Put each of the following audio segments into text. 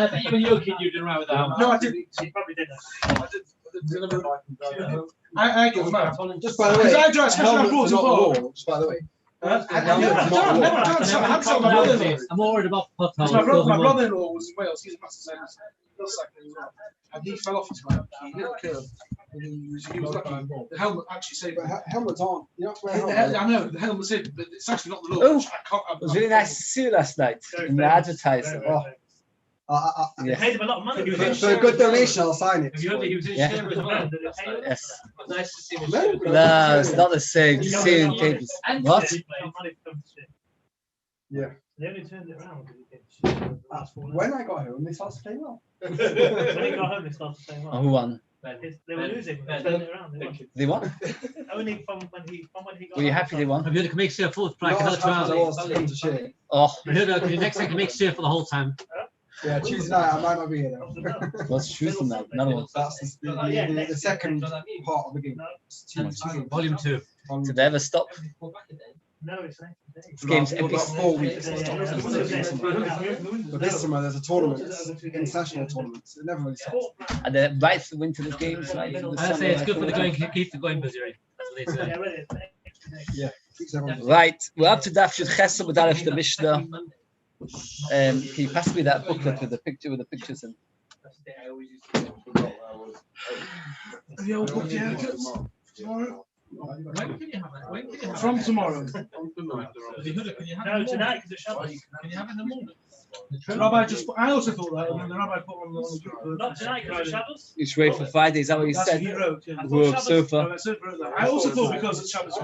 bet you when you were a kid, you didn't ride with that. No, I didn't. You probably didn't. I get mad. Just by the way, Because I drive special rules as well. Just by the way. I've never done so. I had some my brother-in-law. I'm all worried about potholes. My brother-in-law was in Wales. He's a massive cycling as well. And he fell off his bike. He hit a curb. And he was lucky. The helmet actually saved him. Helmets on. You don't wear helmets. I know, the helmet's in, but it's actually not the law. Oh, it was really nice to see you last night in the advertising. They paid him a lot of money. For a good donation, I'll sign it. Have you heard that he was in Yeah. Shiur as well? Yes. Nice to see him. No, it's not the same. Just seeing papers. What? Yeah. They only turned it around because he did. When I got home, they started playing well. When he got home, they started saying, Oh, who won? they were losing. They turned it around. They won? Only from when he got Were you happy they won? Have you heard make Shiur full of pride? Not as happy as I was to come to share. Oh, I heard that next time you make Shiur for the whole time. Yeah, Tuesday night I might not be here though. what's Tuesday night? Another one. That's the second part of the game. Volume 2. Did they ever stop? No, it's not. This game's We've every got 4 weeks. But this summer there's a tournament, international tournament. It never really stops. And then right for the winter the games, right? In the I say it's summer, good for the right? going, keep the going busy. That's what they say. Yeah. Keeps everyone busy. Right, we're up to Daf Yud Chesed with Aleph the Mishnah. Can you pass me that booklet with the pictures in? The old book, yeah, tomorrow. When can you have it? When can you have From it? tomorrow. Yehuda, can you have No, it? tonight because the Shabbos. Can you have it in the morning? The rabbi I also thought that, and then the rabbi put on the Not tonight because the Shabbos. It's ready for Friday, is that what you That's what said? he wrote. Yeah. We're up so far. I also thought because it's Shabbos.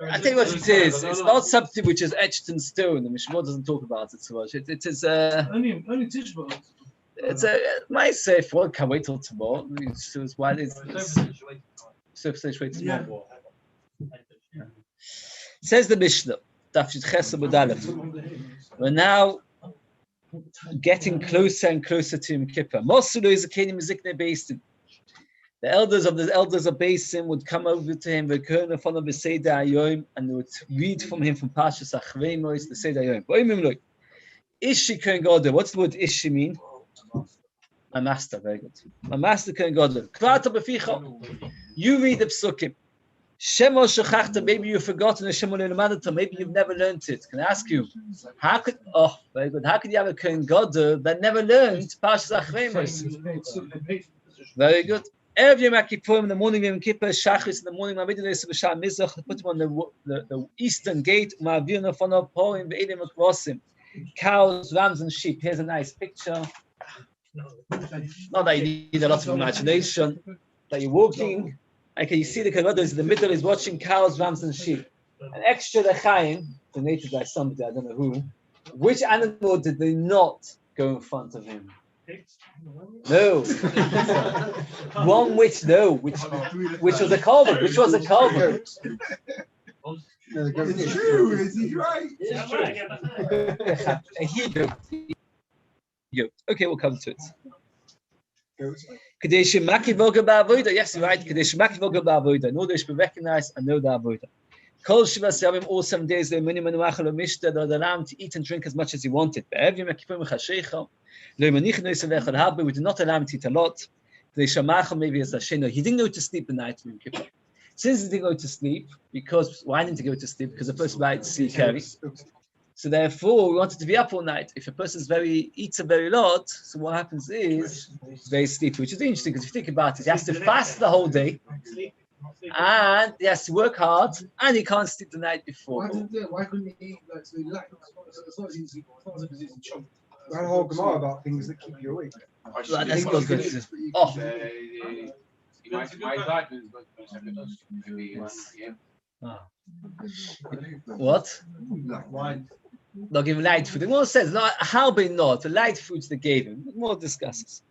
I tell you what it is. It's not something which is etched in stone. The Mishnah doesn't talk about it so much. It is Only Tishba. it's a might say if one can wait till tomorrow. So it's why it's wait tomorrow. Says the Mishnah. Daf Yud Chesed Amud Aleph. We're now getting closer and closer to Yom Kippur. Mosulu is a kenim zikne beisim. The elders of Beisim would come over to him, and they would read from him from Parshas Achreimos, the Seder Hayom. Ishi Kohen Gadol. What's the word Ishi mean? My master, very good. My master Kohen Gadol. You read the Psukim. Shemo shechachta, maybe you've forgotten the Shemo le'lemadata, maybe you've never learned it. Can I ask you, very good. How could you have a Kohen Gadol that never learned Parshas Achreimos? Very good. Every Yom Kippur in the morning, Yom Kippur, Shachris in the morning, Ma'avidu B'Shah Mizrach, put him on the eastern gate, Ma'avinu Fano Porim Ve'edim Akvosim, cows, rams, and sheep. Here's a nice picture. Not that you need a lot of imagination, that you're walking, and can you see the Kohen is in the middle, is watching cows, rams, and sheep. An extra L'chaim, donated by somebody, I don't know who. Which animal did they not go in front of him? No. One which was a Calvin. Which was a Calvin. True, is he right? Okay, we'll come to it. Kadesh Maki Voga Ba'avoda. Yes, you're right. Kadesh Maki Voga Ba'avoda. No, they should be recognized and know the Avoda. Kol Shivas Yavim, all 7 days, they're minimum they're allowed to eat and drink as much as he wanted. Every Yom Kippur we did not allow him to eat a lot. Maybe as a he didn't go to sleep the night of Yom Kippur. Since he didn't go to sleep, why didn't he go to sleep? Because the first right to see carry. So therefore, we wanted to be up all night. If a person eats a very lot, so what happens is he's very sleepy, which is interesting because if you think about it, he has to fast the whole day, and he has to work hard, and he can't sleep the night before. Why couldn't he eat like so relaxed? As long as he's in chunk. I had a whole Gemara about things that keep you awake. Well, that's not good. Oh. What? They'll give him light food. The Gemara says, no, how be not? The light foods they gave him. The Gemara discusses.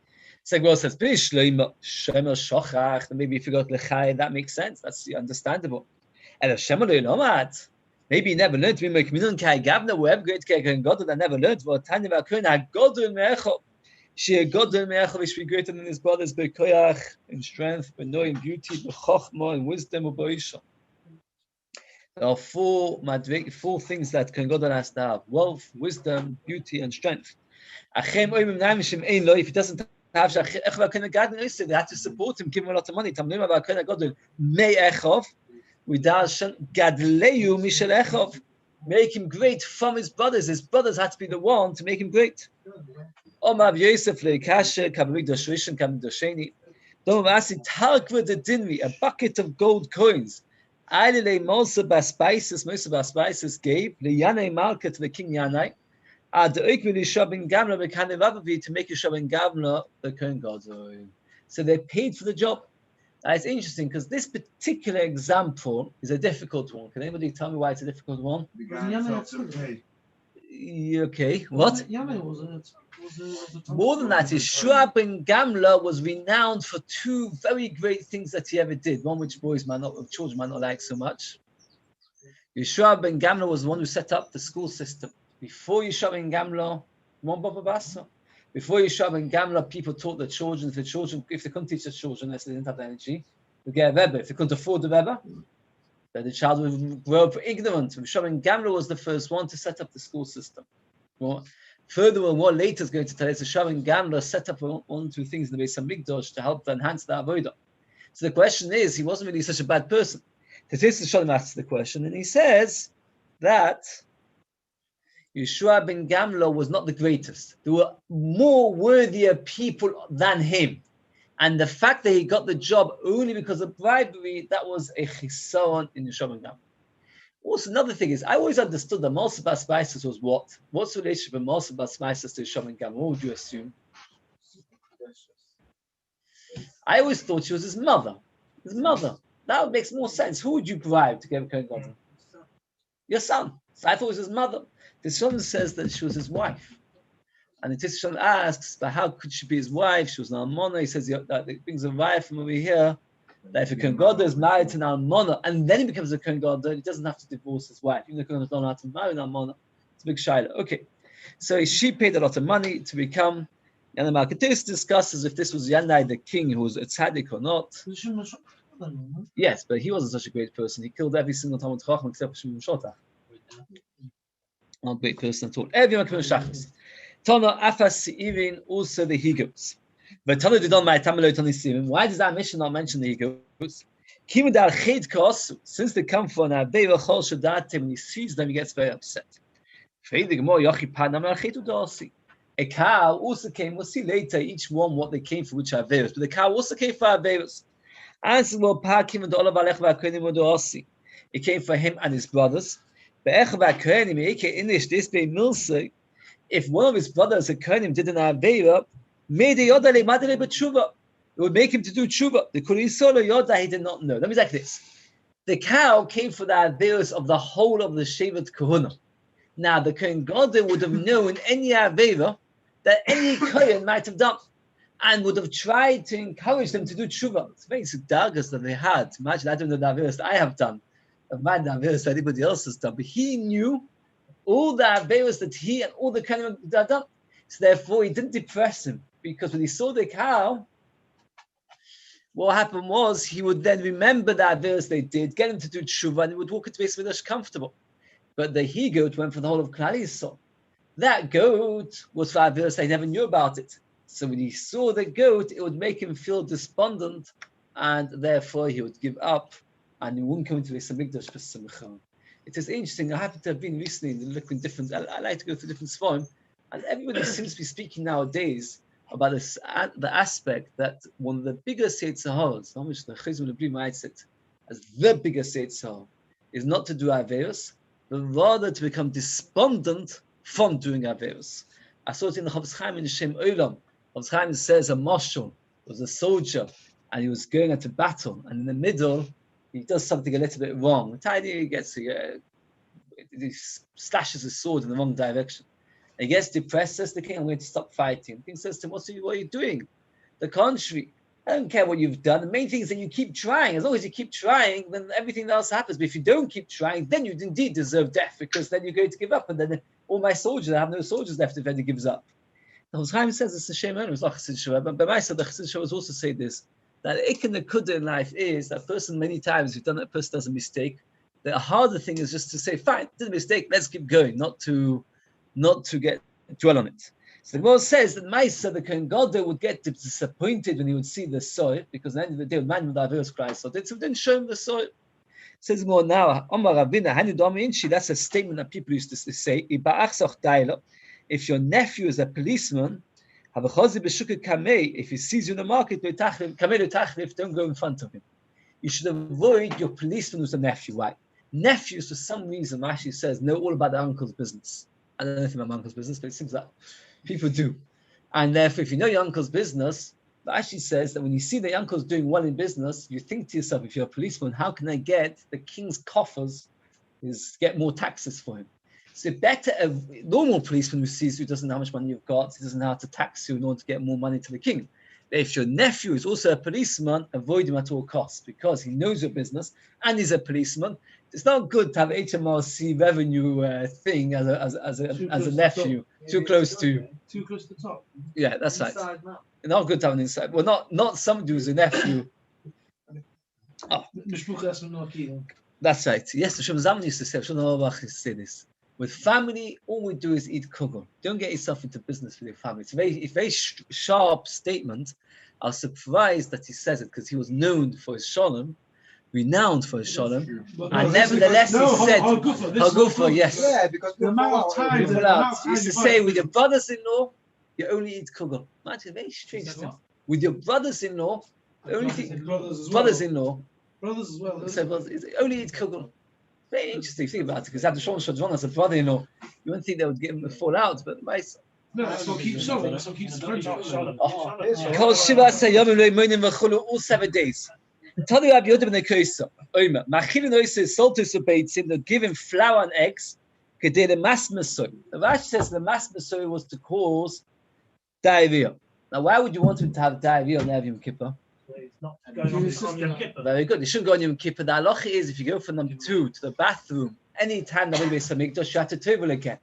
So the Gemara says, maybe if you got lechai, that makes sense. That's understandable. And if maybe he never learned to be a communion kai gavna, whoever great kai and God that never learned. Well, Tanya Vakun had God in Mecho. She God in Mecho, which be greater than his brothers, by koyach in strength, by knowing beauty, by chokhmah and wisdom of Boisha. There are four things that Kohen Gadol has to have: wealth, wisdom, beauty, and strength. If he doesn't have, they have to support him, give him a lot of money. Make him great from his brothers. His brothers had to be the one to make him great. A bucket of gold coins. Mosa Baspices gave Yane Malka to the king Yanai. To make Yisroel ben Gamla the Kohen Gadol. So they paid for the job. It's interesting because this particular example is a difficult one. Can anybody tell me why it's a difficult one? Okay, what? More than that, Yisroel ben Gamla was renowned for two very great things that he ever did. One which children might not like so much. Yisroel ben Gamla was the one who set up the school system. Before Yisroel ben Gamla, before Yisroel ben Gamla, people taught the children. If they couldn't teach the children, unless they didn't have the energy, they get a Rebbe. If they couldn't afford the Rebbe, then the child would grow up ignorant. Yisroel ben Gamla was the first one to set up the school system. Well, furthermore, what later is going to tell us, Yisroel ben Gamla set up one or two things in the Beis Hamikdash to help enhance the avodah. So the question is, he wasn't really such a bad person. Tesis Shalom asks the question, and he says that Yisroel ben Gamla was not the greatest. There were more worthier people than him. And the fact that he got the job only because of bribery, that was a chisaron in Yisroel ben Gamla. Also, another thing is, I always understood that Mosa Baspices was what? What's the relationship of Mosa Baspices to Yisroel ben Gamla? What would you assume? I always thought she was his mother. His mother. That makes more sense. Who would you bribe to get a Kohen Gadol? Your son. So I thought it was his mother. The Shalom says that she was his wife. And the Shalom asks, but how could she be his wife? She was an almona. He says that it brings a wife from over here. That if a Kohen Gadol is married to an almona and then he becomes a Kohen Gadol, he doesn't have to divorce his wife. Even the Kohen Gadol don't have to marry an almona. It's a big shaila. Okay. So she paid a lot of money to become Yanai Malketis. Discusses if this was Yanai the king who was a tzaddik or not. Yes, but he wasn't such a great person. He killed every single Talmud Chacham except for Shimon Shotach. Not a great person at all. Everyone can shachas. Tana afas seirin, also the higos. But Tana did not my tamalot on the Why does that mission not mention the higos? Kim dar ched kos, since they come from a very chol shadat, when he sees them, he gets very upset. A cow also came. We'll see later each one what they came for, which are averos. But the cow also came for averos. It came for him and his brothers. If one of his brothers, a Kohanim, did an Aveira, it would make him to do tshuva. The Kulisolo Yoda, he did not know. Let me say like this. The cow came for the Aveiros of the whole of the Shevet Kohuna. Now, the Kohen Gadol would have known any Aveira that any Kohen might have done, and would have tried to encourage them to do tshuva. It's basic dargas that they had. Imagine, I don't know the Averos that I have done, of my Averos that anybody else has done, but he knew all the Averos that he and all the Kohanim had done. So therefore, he didn't depress him, because when he saw the cow, what happened was he would then remember the Averos they did, get him to do tshuva, and he would walk into Beis Midrash comfortable. But the he-goat went for the whole of Klal Yisrael. That goat was for Averos, they never knew about it. So when he saw the goat, it would make him feel despondent, and therefore he would give up, and he wouldn't come into Beis Hamikdash for Simcha. It is interesting. I happen to have been recently looking different. I like to go through different sforim, and everybody seems to be speaking nowadays about this, the aspect that one of the biggest Yitzharos, how much the Chizm Rabbi might say as the biggest Yitzhar, is not to do Averos, but rather to become despondent from doing Averos. I saw it in the Chavis Chaim in the Shem Olam. Chavis Chaim says a marshal was a soldier and he was going into battle, and in the middle he does something a little bit wrong. He gets he slashes his sword in the wrong direction. He gets depressed, says the king, I'm going to stop fighting. The king says to him, what are you doing? The contrary, I don't care what you've done. The main thing is that you keep trying. As long as you keep trying, then everything else happens. But if you don't keep trying, then you indeed deserve death, because then you're going to give up, and then all my soldiers, I have no soldiers left if anyone gives up. The Chaim says it's a shame, it's not Chassid Shua, but by the Chassid Shua also say this, that ik and the kudah in life is that person many times, if that person does a mistake, The harder thing is just to say, fine, did a mistake, let's keep going, not to dwell on it. So the Gemara says that Maisa, the Kohen Gadol, would get disappointed when he would see the soil, because at the end of the day, the man would have Averos Christ, so they didn't show him the soil. It says more now, that's a statement that people used to say, if your nephew is a policeman, if he sees you in the market, don't go in front of him. You should avoid your policeman who's a nephew. Why? Nephews, for some reason, Rashi says, know all about their uncle's business. I don't know anything about my uncle's business, but it seems that people do. And therefore, if you know your uncle's business, Rashi says that when you see the uncle's doing well in business, you think to yourself, if you're a policeman, how can I get the king's coffers, get more taxes for him? So better a normal policeman who sees you doesn't know how much money you've got, he doesn't know how to tax you in order to get more money to the king. But if your nephew is also a policeman, avoid him at all costs because he knows your business and he's a policeman. It's not good to have HMRC revenue thing as a nephew too close to. Too close to the top. Yeah, that's right. Not good to have an inside. Well, not somebody who's a nephew. Oh, that's right. Yes, the Shem Zaman used to say. Shem used to say this. With family, all we do is eat kugel. Don't get yourself into business with your family. It's a very sharp statement. I was surprised that he says it because he was known for his shalom, renowned for his shalom, and nevertheless he said, Hagufa, yes. Yeah, because the amount of time He used to say, with your brothers-in-law, you only eat kugel. Imagine, very strange thing. With your brothers-in-law, the only thing, brothers-in-law, brothers as well. You only eat kugel. Very interesting thing about it, because Abdul Shadron as a brother-in-law, you wouldn't think they would give him a fall out, but Beis. No, that's what keeps so. That's what keeps the friendship. Because Shiva say Yomi lo Yimonim v'chulu all 7 days. Tell you Rabbi Yehuda ben Koisa, Omer, Machilin oise soltus ubeitzim, they'll give him flour and eggs, kedei the masmasoy. The Rashi says the masmasoy was to cause diarrhea. Now, why would you want him to have diarrhea on Yom Kippur? It's not going on Yom Kippur. Very good. You shouldn't go on Yom Kippur. The halacha is if you go from number 2 to the bathroom, any time that will be Samikdash, you have to tovel again.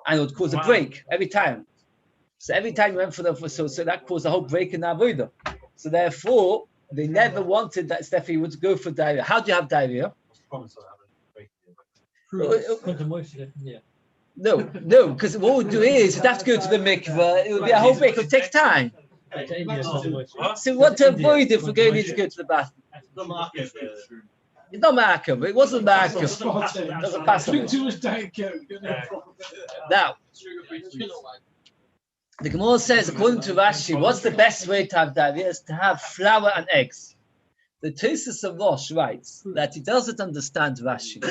And it would cause a break every time. So every time you went for so that caused a whole break in the avodah. So therefore, they never wanted that Steffi would go for diarrhea. How do you have diarrhea? No, because what we'll do is you'd have to go to the mikveh. It would be a whole break. It would take time. So what to avoid if we're going to need to go to the bathroom? It's not Ma'akev. It wasn't Ma'akev. It doesn't pass on. Too much Diet Coke. Now, the Gemara says, according to Rashi, what's the best way to have diarrhea? Is to have flour and eggs. The Tosfos of Rosh writes that he doesn't understand Rashi.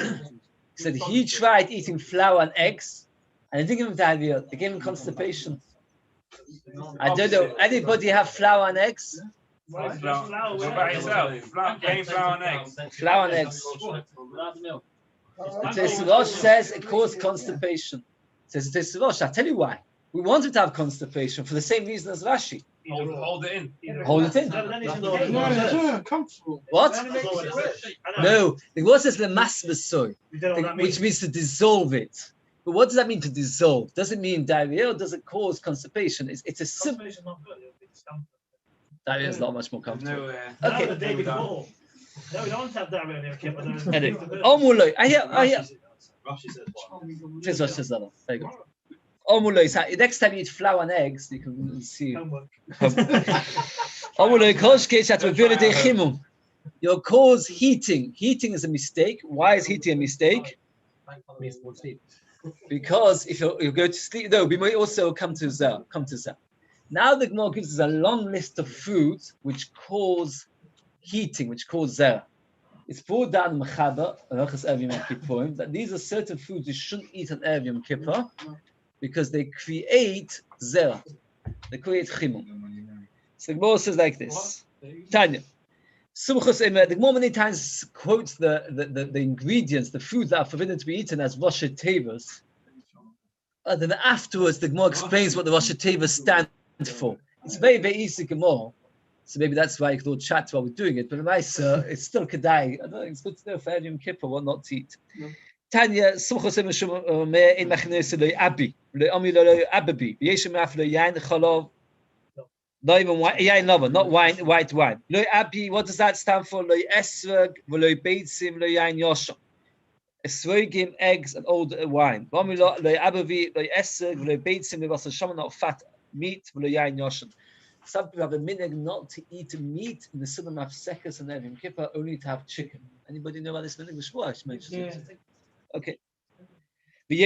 He said he tried eating flour and eggs, and he didn't give him diarrhea. They gave him constipation. I don't know. Anybody have flour and eggs? What about yourself? Flour and eggs. Flour and eggs. The Tosfos of Rosh says it caused constipation. Says the Tosfos of Rosh. I'll tell you why. We wanted to have constipation for the same reason as Rashi. Hold it in. Hold it in. No, comfortable. What? No. The word says the masmasoy, which means to dissolve it. But what does that mean to dissolve? Does it mean diarrhea or does it cause constipation? It's a simple. Diarrhea is not much more comfortable. Okay. The day before. No, we don't have diarrhea on Yom Kippur. Anyway, Omuloi. I hear. There you go. Omuloi. Next time you eat flour and eggs, you can see. Omuloi. You'll cause heating. Heating is a mistake. Why is heating a mistake? Because if you go to sleep, no, we might also come to Zer. Now the Gemara gives us a long list of foods which cause heating, which cause Zer. It's brought down in Mechaber, that these are certain foods you shouldn't eat on Erev Yom Kippur because they create Zer. They create Chimon. So the Gemara says like this. Tanya. The Gemara many times quotes the ingredients, the foods that are forbidden to be eaten as Rosh Tevas. And then afterwards, the Gemara explains what the Rosh Tevas stand for. It's very, very easy Gemara. So maybe that's why I could chat while we're doing it. But it's still Kedai. I don't think it's good to know for Yom Kippur what not to eat. Tanya, Sumchos in Machinus lo Abi, lo Ami lo Ababi, Yeshem Af lo Yain Chalov. Not even wine, not wine, white wine. Lo Abi, what does that stand for? Lo Esrog, lo Beitzim, lo Yain Yosha. esrogim, eggs, and old wine. V'amilo lo abavi lo esrog lo beitzim lo basashaman not fat meat lo yain yoshen. Some people have a minhag not to eat meat in the Sunnah of Sekas and Yom Kippur, only to have chicken. Anybody know about this minhag? Mishmuach mentioned it. Okay. Zov.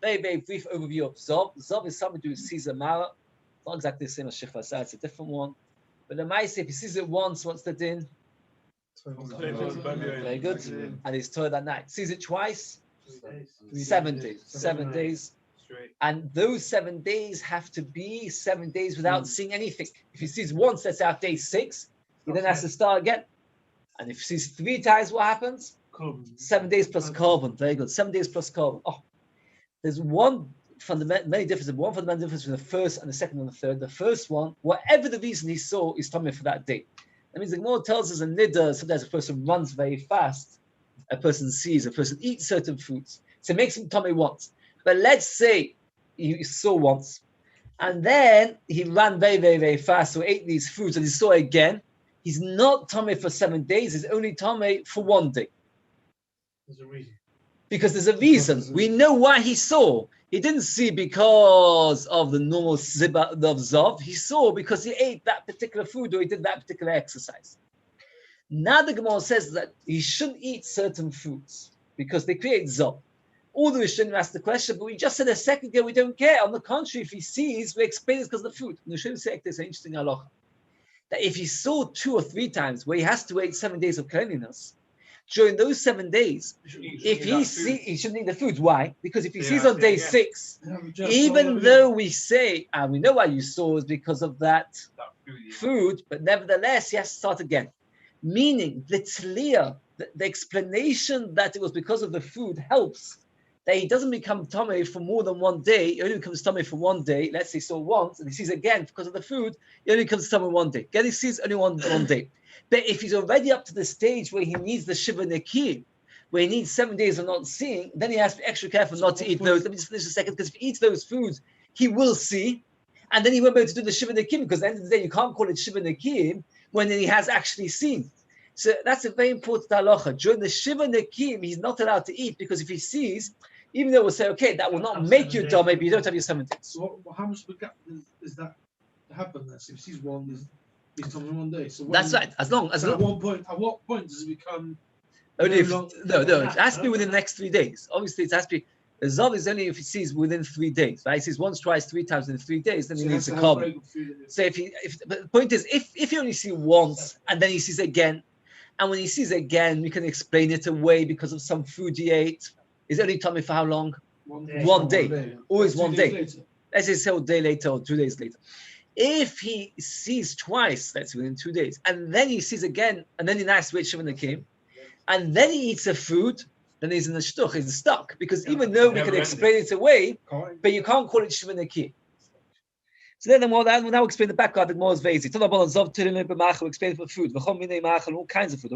Very, very brief overview of Zov. Zov is something to do with Caesar Mara. Not exactly the same as Shechvasa, it's a different one. But the Maise, if he sees it once, what's the din? Very good. And he's told that night. Sees it twice? 7 days. 7 days. And those 7 days have to be 7 days without seeing anything. If he sees once, that's out day 6, he then has to start again. And if he sees 3 times, what happens? 7 days plus carbon. Very good. 7 days plus carbon. Oh, there's one fundamental, many differences. One fundamental difference between the first and the second and the third. The first one, whatever the reason he saw, is tummy for that day. That means the Gemara tells us a niddah, sometimes a person runs very fast, a person sees, a person eats certain foods. So it makes him tummy once. But let's say he saw once, and then he ran very, very, very fast, so ate these foods, and he saw it again. He's not tummy for 7 days, he's only tummy for 1 day. There's a reason. Because there's a reason. We know why he saw. He didn't see because of the normal zibah of Zov. He saw because he ate that particular food or he did that particular exercise. Now the Gemara says that he shouldn't eat certain foods because they create Zov. All the Rishonim ask the question, but we just said a second ago we don't care. On the contrary, if he sees, we explain it because of the food. The Rishonim say there's an interesting halacha. That if he saw 2 or 3 times where he has to wait 7 days of cleanliness, during those 7 days, if he sees, he shouldn't eat the food. Why? Because if he sees on day 6, even though we say, and we know why you saw is because of that food, but nevertheless, he has to start again. Meaning, the tzliya, the explanation that it was because of the food helps that he doesn't become tummy for more than 1 day. He only becomes tummy for 1 day. Let's say he saw once, and he sees again because of the food. He only becomes tummy 1 day. Again, he sees only one day. But if he's already up to the stage where he needs the shiva nekim, where he needs 7 days of not seeing, then he has to be extra careful not to eat those. Let me just finish a second, because if he eats those foods, he will see, and then he won't be able to do the shiva nekim, because at the end of the day, you can't call it shiva nekim when he has actually seen. So that's a very important halacha. During the shiva nekim, he's not allowed to eat, because if he sees, even though we'll say, okay, that will not make you dumb, maybe you don't have your 7 days. So how much of a gap does that happen? If he sees one, he's tummy 1 day. So That's right. As long as at what point does it become? Only if, no, it has to be within the next 3 days. Obviously, it has to be. The Zov is only if he sees within 3 days. Right? He sees once, twice, 3 times in 3 days, then he needs a carbon. So but the point is, if you only see once and then he sees again, and when he sees again, we can explain it away because of some food he ate. Is only tummy for how long? 1 day. Always 1 day. Let's say a day later or 2 days later. If he sees twice, that's within 2 days, and then he sees again, and then he nice wait Shiva Nekim, and then he eats a food, then he's in the shtuch, he's stuck. Because even though we can explain it away, but you can't call it Shiva Nekim. So then we'll now explain the background. The more is vazy. We'll explain it for food. All kinds of food.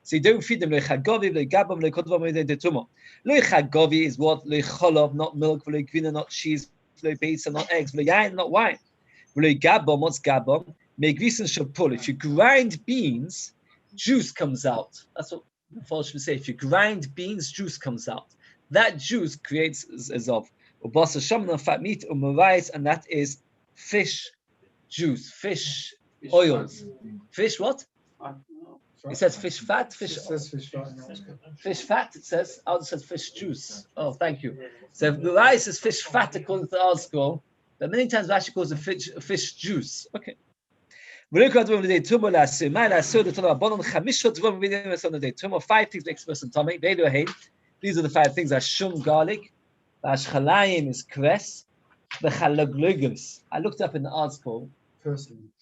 So you don't feed them. Loichagovi is what? Loicholov, not milk, loichvina, not cheese, loibeitza, not eggs, loiyain, not wine. Loigabom, what's gabom? Meigvisen shapul. If you grind beans, juice comes out. That's what the Falsh would say. If you grind beans, juice comes out. That juice creates zov. Fat meat and that is fish juice, fish oils. Fish what? It says fish fat, fish. It says fish fat. Fish fat, it says. Ours says fish juice. Oh, thank you. So the rice is fish fat according to the article, but many times Rashi calls it fish juice. Okay. 5 things make a person tummy. These are the 5 things: shum, garlic. The Ashchalayim is kres. The chalaglugos. I looked up in the article.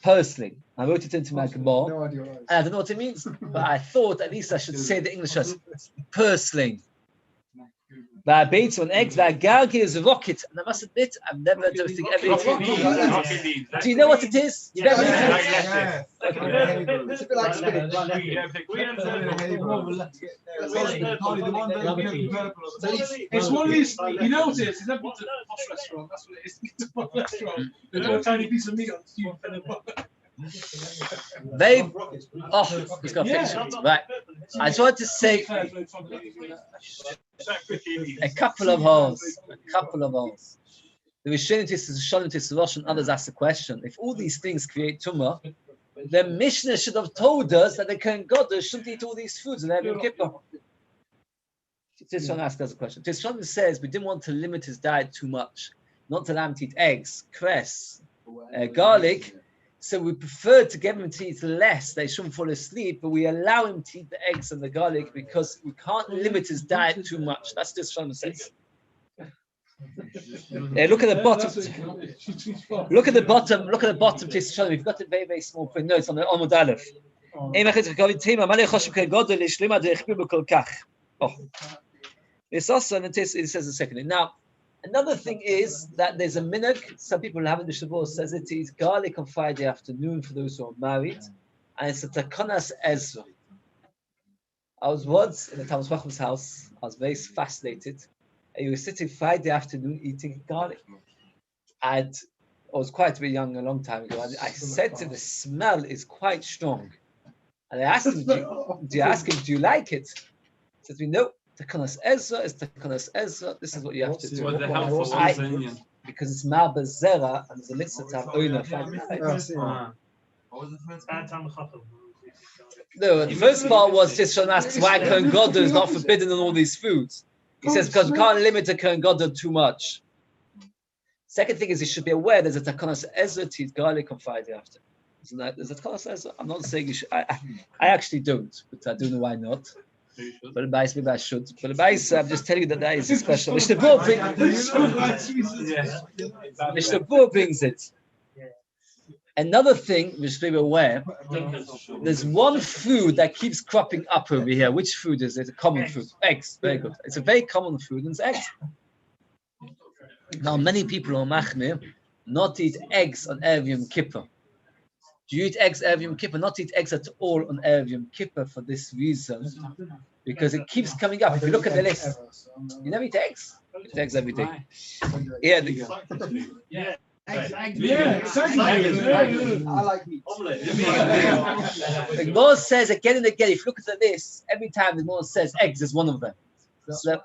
Pursling. I wrote it into my Gemara. No idea what it is. I don't know what it means, but I thought at least I should say the English as pursling. The baits on eggs. The gargi is rocket. And I must admit, I've never done ever eaten. Do you know what it is? It's a bit like spinach. It's one of these, you know what it is? It's never been to a posh restaurant. That's what it is. It's a posh restaurant. They got a tiny piece of meat on the They, oh, he's got to finish it. Right. I just want to say a couple of holes. The Rishonitis is Shonitis Rosh, and others ask the question: if all these things create tumor, the Mishnah should have told us that the Kohen Gadol shouldn't eat all these foods and have Yom Kippur. Tishon asks us a question. Tishon says we didn't want to limit his diet too much, not to allow him to eat eggs, cress, garlic. So we preferred to get him to eat less. They shouldn't fall asleep, but we allow him to eat the eggs and the garlic because we can't limit his diet too much. That's Tishon says. Look at the bottom. Look at the bottom. Tishon. We've got a very, very small print notes on the Amud Aleph. Oh. It's also, and it says a second. Now, another thing is that there's a minhag. Some people have in the Shavuot says it is garlic on Friday afternoon for those who are married, and it's a takonas Ezra. I was once in the Talmud Chacham's house. I was very fascinated. And he was sitting Friday afternoon eating garlic, and I was quite a bit young a long time ago. And I said to him, the smell is quite strong, and I asked him, "Do you like it?" He says, "No. Takonas Ezra is Takonas Ezra. This is what you have to do." Because it's Ma'aber Zera and there's a mitzvah to have oina. No, the first part was just Shon asks why Kohen Gadol is not forbidden on all these foods. He says because we can't limit the Kohen Gadol too much. Second thing is you should be aware there's a Takonas Ezra to eat garlic on Friday after. Isn't that? There's a Takonas Ezra. I'm not saying you should. I actually don't, but I don't know why not. But the Beis, maybe I should. But the Beis, I'm just telling you that is a special. Mishnah Bur brings it. Another thing, we should be aware, there's one food that keeps cropping up over here. Which food is it? A common food. Eggs. Very good. It's a very common food, and it's eggs. Now, many people are machmir not to eat eggs on Erev Yom Kippur. Do you eat eggs Erev Yom Kippur? Not eat eggs at all on Erev Yom Kippur for this reason, because it keeps coming up. If you look at the list, you never eat eggs. You eat eggs every day. Yeah. Exactly. I like meat. The Gemara says again and again, if you look at the list, every time the Gemara says eggs is one of them. So,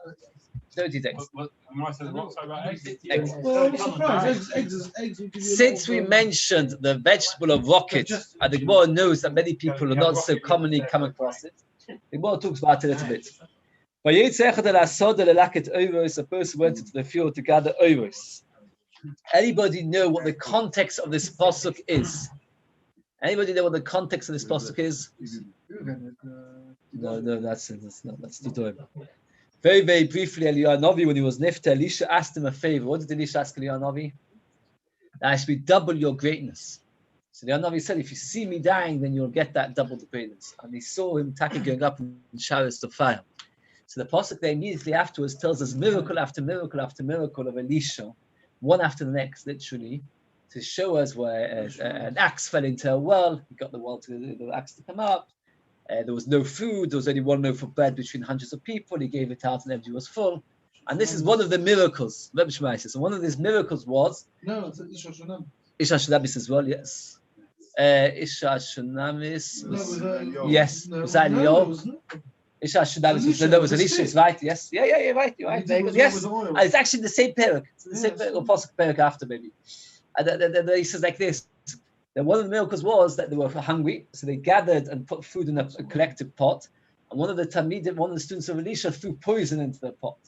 don't eat eggs. Eggs. Well, I'm surprised. Eggs. Since we mentioned the vegetable of rocket, and the Gemara knows that many people are not so commonly come across it, the Gemara talks about it a little bit. A person went into the field to gather oivos. Anybody know what the context of this pasuk is? Anybody know what the context of this pasuk is? No, that's the door. Very, very briefly, Eliyahu Navi, when he was nifta, Elisha asked him a favor. What did Elisha ask Eliyahu Navi? That I should be double your greatness. So Eliyahu Navi said, if you see me dying, then you'll get that double the greatness. And he saw him going up in showers of fire. So the pasuk there immediately afterwards tells us miracle after miracle after miracle of Elisha, one after the next, literally, to show us where an axe fell into a well. He got the axe to come up. There was no food. There was only one loaf of bread between hundreds of people. He gave it out and everybody was full. And this is one of the miracles. And one of these miracles was... No, it's Isha Shunamis. Isha Shunamis as well, yes. Isha Shunamis was... Yes, was that Eliyahu? Isha Shunamis was Elisha, right? Yes. Yeah, you're right. Very good. Yes. And it's actually the same parak. It's the same parak, or possible parak after, maybe. And he says like this. That one of the miracles was that they were hungry, so they gathered and put food in a collective pot. And one of the students of Elisha threw poison into the pot.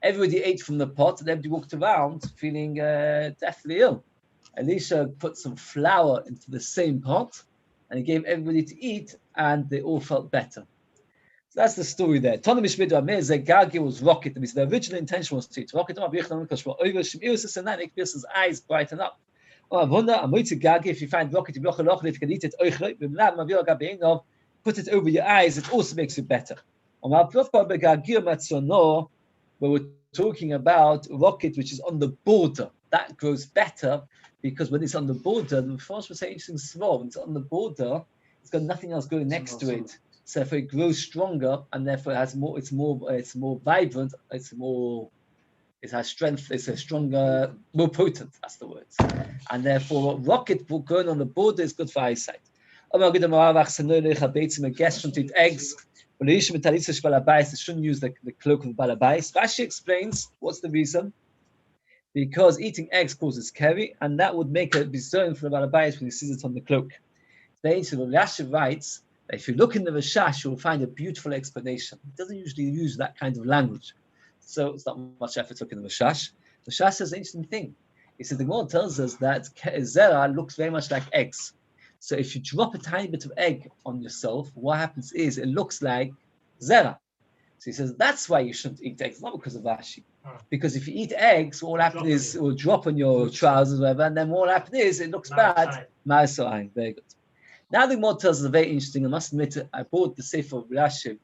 Everybody ate from the pot, and everybody walked around feeling deathly ill. Elisha put some flour into the same pot, and he gave everybody to eat, and they all felt better. So that's the story there. Gagi was rocket. The original intention was to eat rocket. His eyes brighten up. If you find rocket, if you can eat it, put it over your eyes, it also makes you better. Where we're talking about rocket, which is on the border, that grows better because when it's on the border, the first was saying something small. When it's on the border, it's got nothing else going next to it. So therefore it grows stronger, and therefore it has more. It's more vibrant. It's more It has strength. It's a stronger, more potent. That's the word. And therefore, rocket going on the border is good for eyesight. A guest shouldn't eat eggs. They shouldn't use the cloak of the balabais. Rashi explains what's the reason. Because eating eggs causes keri, and that would make a bizarre for the balabais when he sees it on the cloak. Rashi writes that if you look in the Rashash, you will find a beautiful explanation. He doesn't usually use that kind of language. So it's not much effort to look in the Rashash. The Rashash says an interesting thing. He says the Gemara tells us that zera looks very much like eggs. So if you drop a tiny bit of egg on yourself, what happens is it looks like zera. So he says that's why you shouldn't eat eggs, not because of Rashi. Because if you eat eggs, what will happen is it will drop on your trousers or whatever, and then what will happen is it looks bad. Ma'aseh, very good. Now the Gemara tells us very interesting. I must admit, I bought the Sefer of Rashi.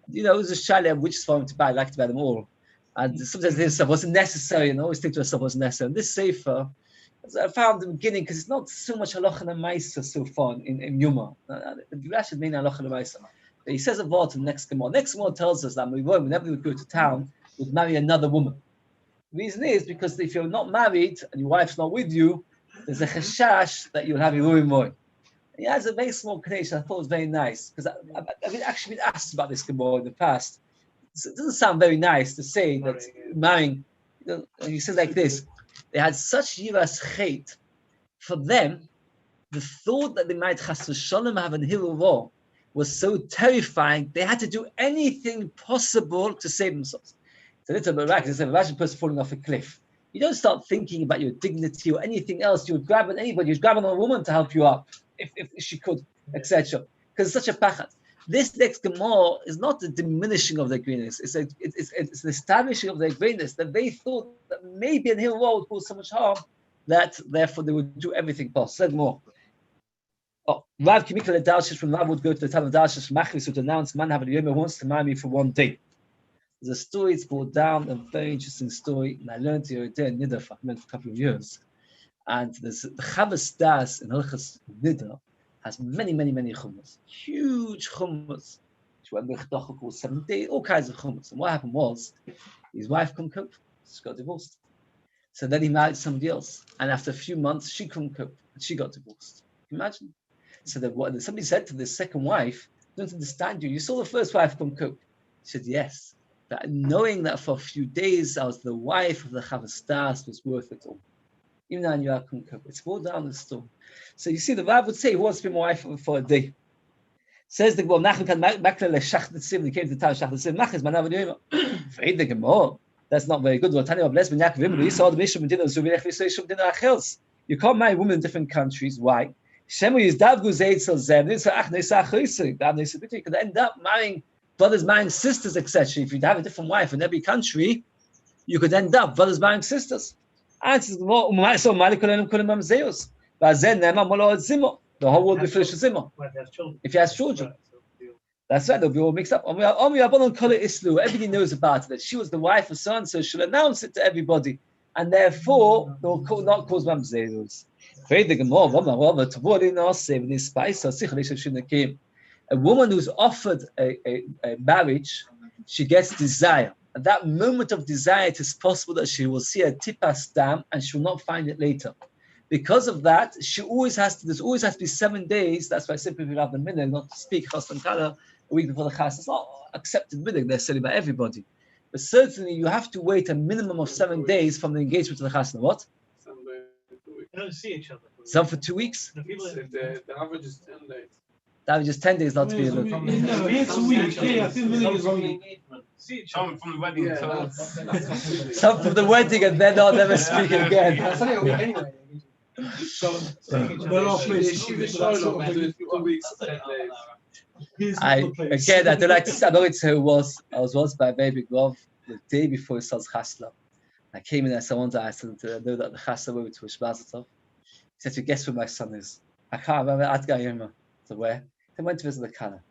You know, it was a shayla which form to buy. I like to buy them all. And sometimes this stuff wasn't necessary, and I always think to myself wasn't necessary. And this Sefer, as I found in the beginning, because it's not so much halacha and ma'isa so far in Yoma. The Rashi mean halacha and ma'isa. But he says a word to the next Gemara. Next Gemara tells us that whenever we would go to town, would marry another woman. The reason is because if you're not married and your wife's not with you, there's a chashash that you'll have a ruin more. He has a very small connection. I thought it was very nice because I've actually been asked about this Gemara in the past. It doesn't sound very nice to say that marrying. You know, he says like this: they had such yiras hate for them. The thought that they might chas v'shalom have an hilul was so terrifying. They had to do anything possible to save themselves. It's a little bit like this: imagine a person falling off a cliff. You don't start thinking about your dignity or anything else. You would grab on anybody. You'd grab on a woman to help you up. If she could, etc. Because it's such a pachat. This next Gemara is not the diminishing of their greatness. It's an establishing of their greatness, that they thought that maybe an hill would cause so much harm that therefore they would do everything possible. Said more. Rav Kimikal the Darshish from Rav would go to the town of Darshish Machlis would announce, man have a Yomi wants to marry me for one day. There's a story, it's brought down, a very interesting story, and I learned it already in Nidda for a couple of years. And there's the Chavas Das in Hilchas Nidda has many chumras, huge chumras. She went with called 7 days, all kinds of chumras. And what happened was, his wife couldn't cope. She got divorced. So then he married somebody else, and after a few months, she couldn't cope, and she got divorced. Can you imagine? So that somebody said to the second wife, "I don't understand you. You saw the first wife couldn't cope." She said, "Yes, but knowing that for a few days I was the wife of the Chavas Das was worth it all." Even though you couldn't cope. It's more down the story. So you see, the Rav would say he wants to be my wife for a day. Says the Gemara, Nachman can makle leshachnetzim. He came to the town Shachnetzim. Nachman man have Yoma. Read the Gemara. That's not very good. You can't marry women in different countries. Why? You could end up marrying brothers, marrying sisters, etc. If you'd have a different wife in every country, you could end up brothers marrying sisters. The whole world will be finished with zimmer. If he has children, that's right, they'll be all mixed up. Everybody knows about it, that she was the wife of son, so she'll announce it to everybody, and therefore they'll not cause mamzeros. A woman who's offered a marriage, she gets desire. At that moment of desire, it is possible that she will see a tipa stam and she will not find it later. Because of that, there's always has to be 7 days. That's why I simply have the minhag not to speak chas and kala a week before the chas. It's not accepted minhag necessarily by everybody. But certainly you have to wait a minimum of 7 days from the engagement to the chas. What? They don't see each other. Some for 2 weeks? The people that The average is 10 days. The average is 10 days not to be alone. No, it's a week. Yeah, I think minhag is only. see each other. Some from the wedding until. Some from the wedding and then I'll never speak again. That's only a week anyway. They're all finished. She was so long, 2 weeks, 10 days. I don't like to say, I know it's who it was. I was once by a baby Grov the day before his son's chasla. I came in and I wanted to ask him to know that the chasla went to Shmazatov. He said, "You guess where my son is?" I can't remember. Adgar Yoma. So where? They went to visit the Kana.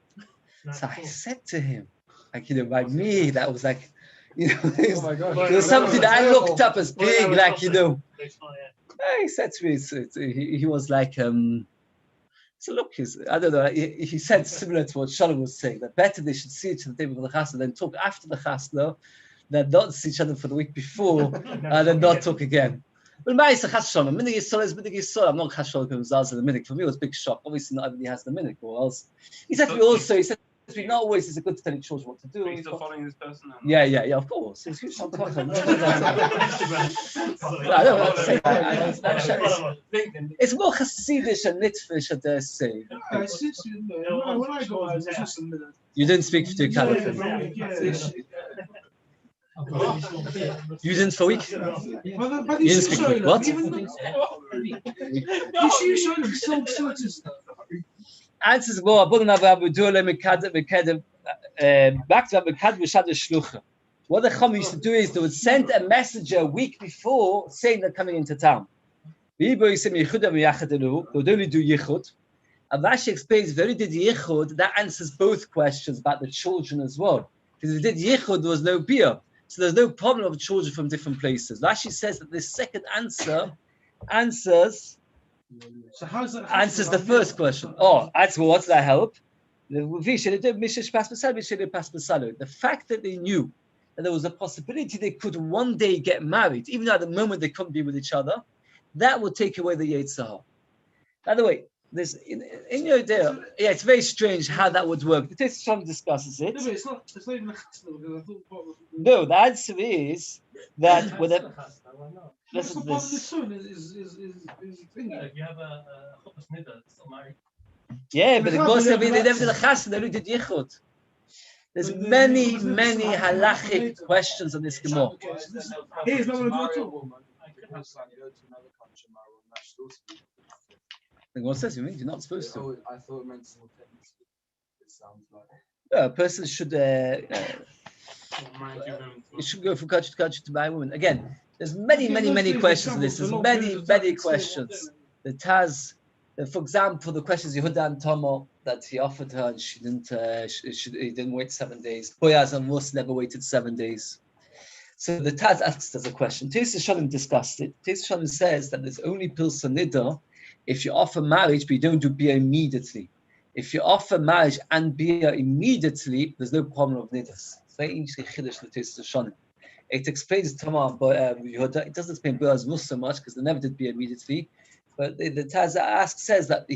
So I said to him, like, by me, that was like, Oh my God. there was something that I looked up as big, like, Yeah. He said to me, he was like, so look, I don't know, he said similar to what Shalom was saying, that better they should see each other the day before the chasna than talk after the chasna, then not see each other for the week before, and then not talk again. But I'm not chashon because the minute. For me, it was a big shock. Obviously, not everybody has the minute, or else. He said to me also, not always is it good to tell your children what to do. Are you still following this person? Yeah, of course. It's huge. I don't say that. It's more Hasidish and Litvish, I dare say. When I go, I was just a minute. You didn't speak to Caliphate. You didn't for a week? You didn't speak for a week. What? Answers more. What the Chum used to do is they would send a messenger a week before saying they're coming into town. They would only do Yichud. And Rashi explains if they only did Yichud, that answers both questions about the children as well. Because if they did Yichud, there was no beer. So there's no problem of children from different places. Rashi says that this second answer answers the first question. Oh, that's what's that help? The fact that they knew that there was a possibility they could one day get married, even though at the moment they couldn't be with each other, that would take away the Yetzirah. By the way, there's in your idea, it's very strange how that would work. The Tesis Shalom discusses it. No, but it's not even a chasna, because I thought. No, the answer is that when That's not part of the son is thing. If you have a chuppah niddah, it's still married. Yeah, but it must have been they never did a chasna, they only did yichud. There's many halachic questions on this Gemara. He's not going to do it all. What says you mean you're not supposed to? I thought it meant simultaneously. It sounds like. A person should go from country to country to buy a woman. Again, there's many questions on this. There's many questions. The Taz, for example, the questions Yehuda and Tomo that he offered her and she didn't. He didn't wait 7 days. Boyaz and Rus never waited 7 days. So the Taz asks us a question. Tesis Shalom discussed it. Tesis Shalom says that there's only pilsa niddah if you offer marriage but you don't do bia immediately. If you offer marriage and bia immediately, there's no problem of niddas. It's very interesting chiddush the Tesis Shalom. It explains Tamar Yehuda. It doesn't explain Boaz Rus so much because they never did bia immediately. But the Taz says that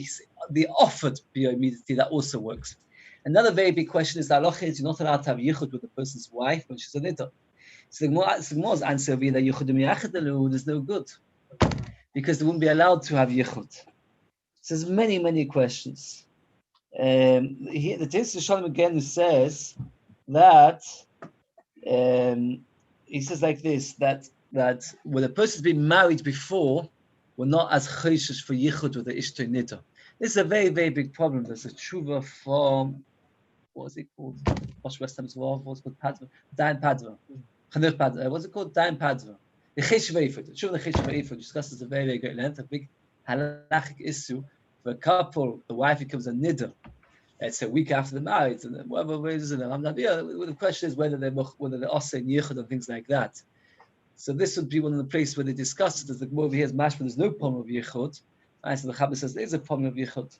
the offered bia immediately, that also works. Another very big question is that you're not allowed to have yichud with the person's wife when she's a niddah. So the Gemara's answer would be that yichud miyachad is no good because they wouldn't be allowed to have yichud. So there's many questions. Here, the Tesis Shalom again says that he says like this that when a person's been married before, we're not as chayshish for yichud with the ishtay niddah. This is a very big problem. There's a tshuva from what's it called? What's it called? Padva. Dan Padva. What's it called? Dan Padva. The Cheshiv Eifod. The tshuva the Cheshiv Eifod discusses a very great length, a big halachic issue for a couple. The wife becomes a niddah. It's a week after the marriage, and whatever ways in it. The question is whether they're also in yichud and things like that. So this would be one of the places where they discuss it. As the Gemara over here is mashma, there's no problem of yichud. And so the Chabad says there's a problem of yichud.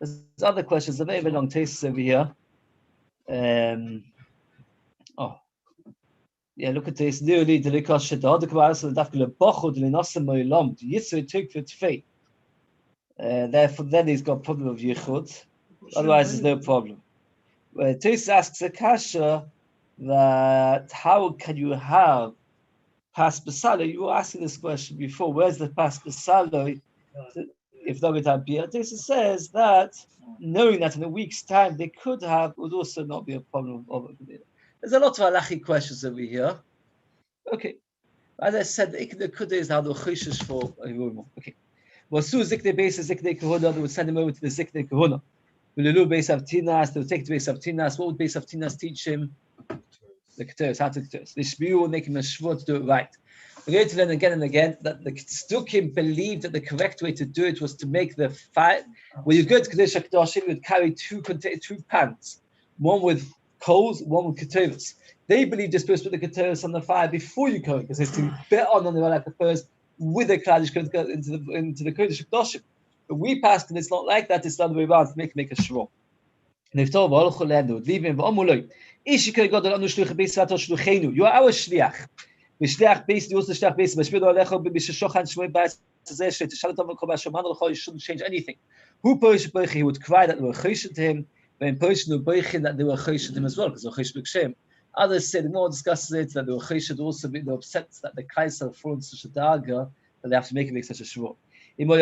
There's other questions. A very long taste over here. Look at this. Nearly the likas shadad the kvaras and dafkele bachud linasem moilam. The Yisroel took for tfei. Therefore, then he's got a problem of yichud. Otherwise, there's no problem. Tais asks a kasha that how can you have pas besalo? You were asking this question before. Where's the pas besalo? If not with Abiyah, Tais says that knowing that in a week's time they could have would also not be a problem of it. There's a lot of halachic questions over here. Okay, as I said, the kudah is how the chishish for a woman. Okay, well, so zikne beis zikne kahuna, they would send him over to the zikne kahuna. Ululu beis avtinas, they would take to beis avtinas. What would beis avtinas teach him? The keteros, how to keteros. The shbiur will make him a shvur to do it right. We're going to learn again and again that the Tzdukim believed that the correct way to do it was to make the fire. When you go to Kadesh HaKadoshim, you would carry two pans, one with coals, one with keteros. They believed you're supposed to put the keteros on the fire before you go, because it's to bet on the like the first with the Kaddish into the Kadesh HaKadoshim. But we pass, and it's not like that. It's the other way around to make a shvur. Neftor v'olchu le'enu, livim v'omuloi. Ishi kei godol anu shluch beis vato shluchenu. You are our shliach. V'shliach beis, you also shliach beis. V'shmido alecho b'mishashochan shmoi b'as zeh shet. Shalatom v'kol b'ashoman l'chol, you shouldn't change anything. Who Poish Boichi, he would cry that they were choshen to him. When Poish no Boichin, that they were choshen to him as well, because they were choshen b'kshem. Others said, more discusses it, that they were choshen also be upset that the Kaiser fallen such a daga that they have to make such a shvur. If it was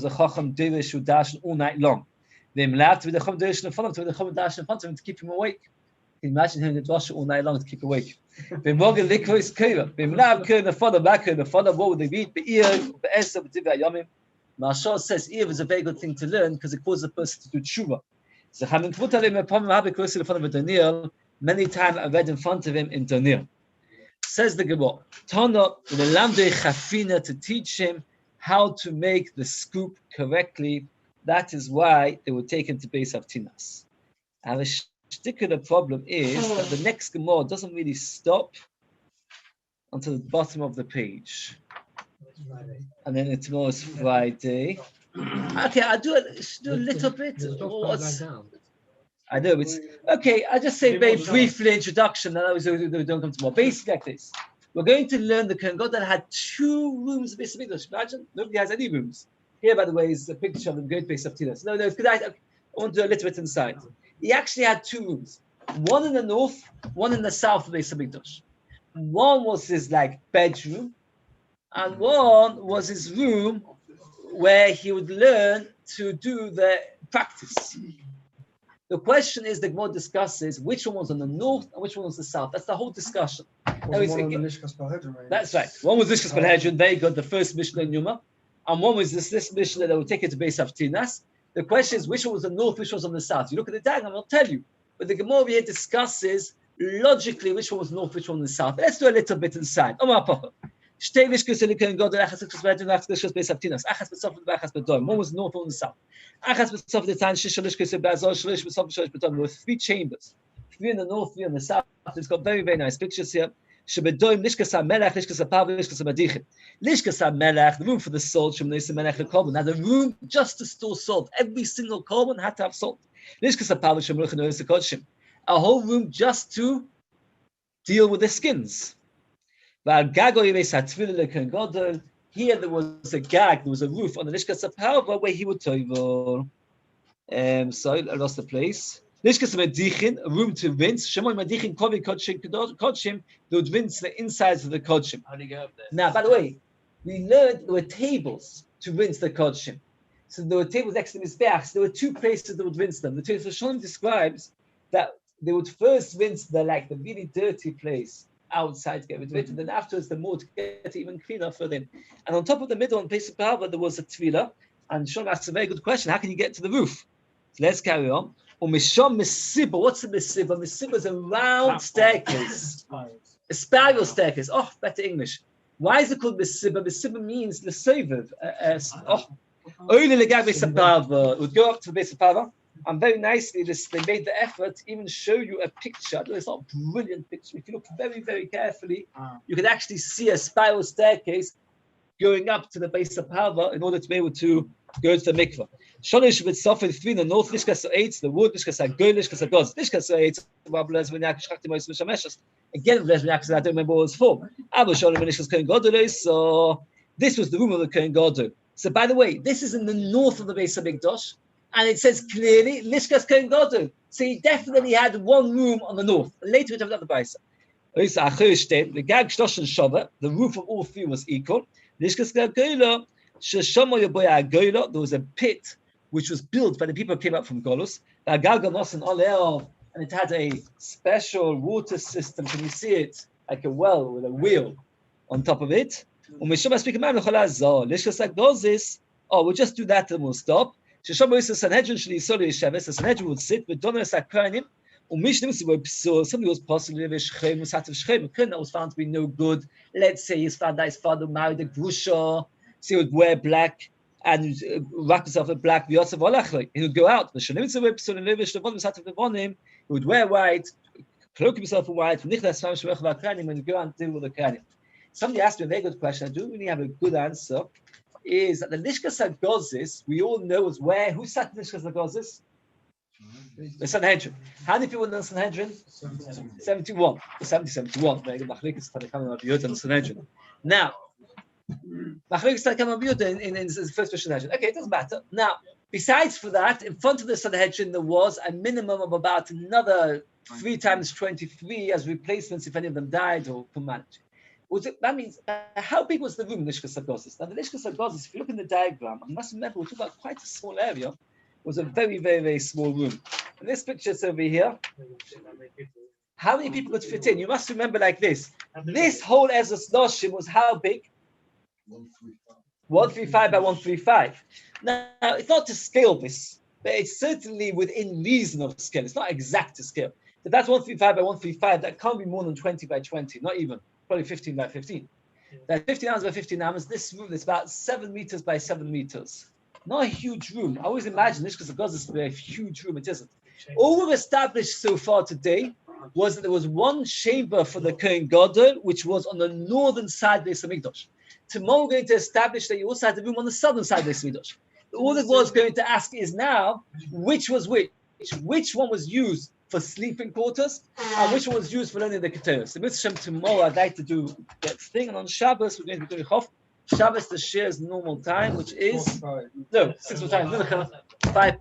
a chacham, Davish would dash all night long. They allowed to be the chacham dash in front of him, to the chacham dash in front of him to keep him awake. You can imagine him in the dash all night long to keep awake. They morgan likos keva. They allowed to the father back in the father. What would they be? Be'ir, be'esa, be'tivah Yomi. Mashal says Eir is a very good thing to learn because it causes a person to do tshuva. So having put him upon him, having close in front of a Daniel, many times I read in front of him in Daniel. Says the Gemara, Tana the lamdei chafina, to teach him how to make the scoop correctly. That is why they were taken to Beis Avtinas. And the particular problem is that the next Gemara doesn't really stop until the bottom of the page. And then tomorrow's Friday. Okay, I'll do a little bit. I know it's okay. I just say very briefly introduction, and I was don't come tomorrow. Basically, like this: we're going to learn the Kohen Gadol had 2 rooms of Beis Hamikdash. Imagine nobody has any rooms. Here, by the way, is a picture of the great Beis Hamikdash. No, because I want to do a little bit inside. He actually had 2 rooms: one in the north, one in the south of Beis Hamikdash. One was his like bedroom, and one was his room where he would learn to do the practice. The question is, the Gemara discusses which one was on the north and which one was the south. That's the whole discussion. That's right. One was Lishkas Balhedron, very good, the first Mishnah in Yoma, and one was this Mishnah that will take it to Beis Avtinas. The question is, which one was the north, which one was on the south? You look at the diagram, I'll tell you. But the Gemara here discusses logically which one was north, which one was south. Let's do a little bit inside. One was north, one was south. There were 3 chambers, 3 in the north, 3 in the south. It's got very, very nice pictures here. The room for the salt. Now the room just to store salt. Every single korban had to have salt. A whole room just to deal with the skins. Here there was a gag, there was a roof on the Lishkas HaParva where he would toivel. Sorry, I lost the place. Lishkas HaMedichin, a room to rinse. Shemoy Medichin Kovi Kodshim, they would rinse the insides of the Kodshim. How do you go up there? Now, by the way, we learned there were tables to rinse the Kodshim. So there were tables next to the Mizbeach. There were 2 places that would rinse them. The Torah Shalom describes that they would first rinse the really dirty place outside to get rid of it, and then afterwards the more to get it even cleaner for them. And on top of the middle on Pesach Parva there was a tvila, and Sean asked a very good question: how can you get to the roof? So let's carry on. Mishom Mesiba. What's a Mesiba? Mesiba is a round staircase, a spiral staircase. Oh, better English. Why is it called Mesiba? Mesiba means the Seviv. It would go up to the Pesach Parva. And very nicely, they made the effort to even show you a picture. It's not a brilliant picture. If you look very, very carefully, you can actually see a spiral staircase going up to the base of Parva in order to be able to go to the mikvah. Shonish with Sofin 3 in the north, Lishkas 8, the wood, Lishkas Goy, Lishkas Gods, Lishkas 8, again, I don't remember what it was for. So this was the room of the Kohen Gadol. So by the way, this is in the north of the base of Mikdash. And it says clearly, Lishkas Kohen Gadol. So he definitely had 1 room on the north. Later we have another Beis. The Gag Shlosh and Shava, the roof of all 3 was equal. Lishkas Goyla, Sheshama Yoboya Goyla, there was a pit which was built by the people who came up from Golus. And it had a special water system. Can you see it? Like a well with a wheel on top of it. Lishkas Gozis, we'll just do that and we'll stop. The Sanhedrin would sit with Donos HaKohanim, somebody was possibly that was found to be no good. Let's say he's found that his father married a grusha, so he would wear black and wrap himself in black. He would go out. He would wear white, cloak himself in white, and go out and deal with the Kohanim. Somebody asked me a very good question. I don't really have a good answer. Is that the Lishkas HaGozis, we all know was where? Who sat in Lishkas HaGozis? The Sanhedrin. How many people in the Sanhedrin? 71. 71. Machlekes Tanakh Rabbi Yehuda and Sanhedrin. Now, Machlekes Tanakh Rabbi Yehuda in the first Sanhedrin. Okay, it doesn't matter. Now, besides for that, in front of the Sanhedrin there was a minimum of about another 3 times 23 as replacements if any of them died or could manage. That means, how big was the room in Lishkas HaGozis? Now, the Lishkas HaGozis, if you look in the diagram, I must remember, we're talking about quite a small area. It was a very, very, very small room. And this picture is over here. How many people could fit in? You must remember like this. This whole Ezra's Noshim was how big? 135 by 135. Now, it's not to scale this, but it's certainly within reason of scale. It's not exact to scale. But that's 135 by 135. That can't be more than 20 by 20, not even. Probably 15 by 15. That's 15 hours by 15 hours. This room is about 7 meters by 7 meters. Not a huge room. I always imagine this because it goes to be a huge room. It isn't. All we've established so far today was that there was one chamber for the Kohen Gadol, which was on the northern side of the Beis Hamikdash. Tomorrow we're going to establish that you also had the room on the southern side of the Beis Hamikdash. All it was going to ask is now, which was which? Which one was used for sleeping quarters, and which one was used for learning the Keteros. So Mitzvah tomorrow I'd like to do that thing, and on Shabbos we're going to be doing Chof. Shabbos the Shiur is normal time, which is 6 times, 5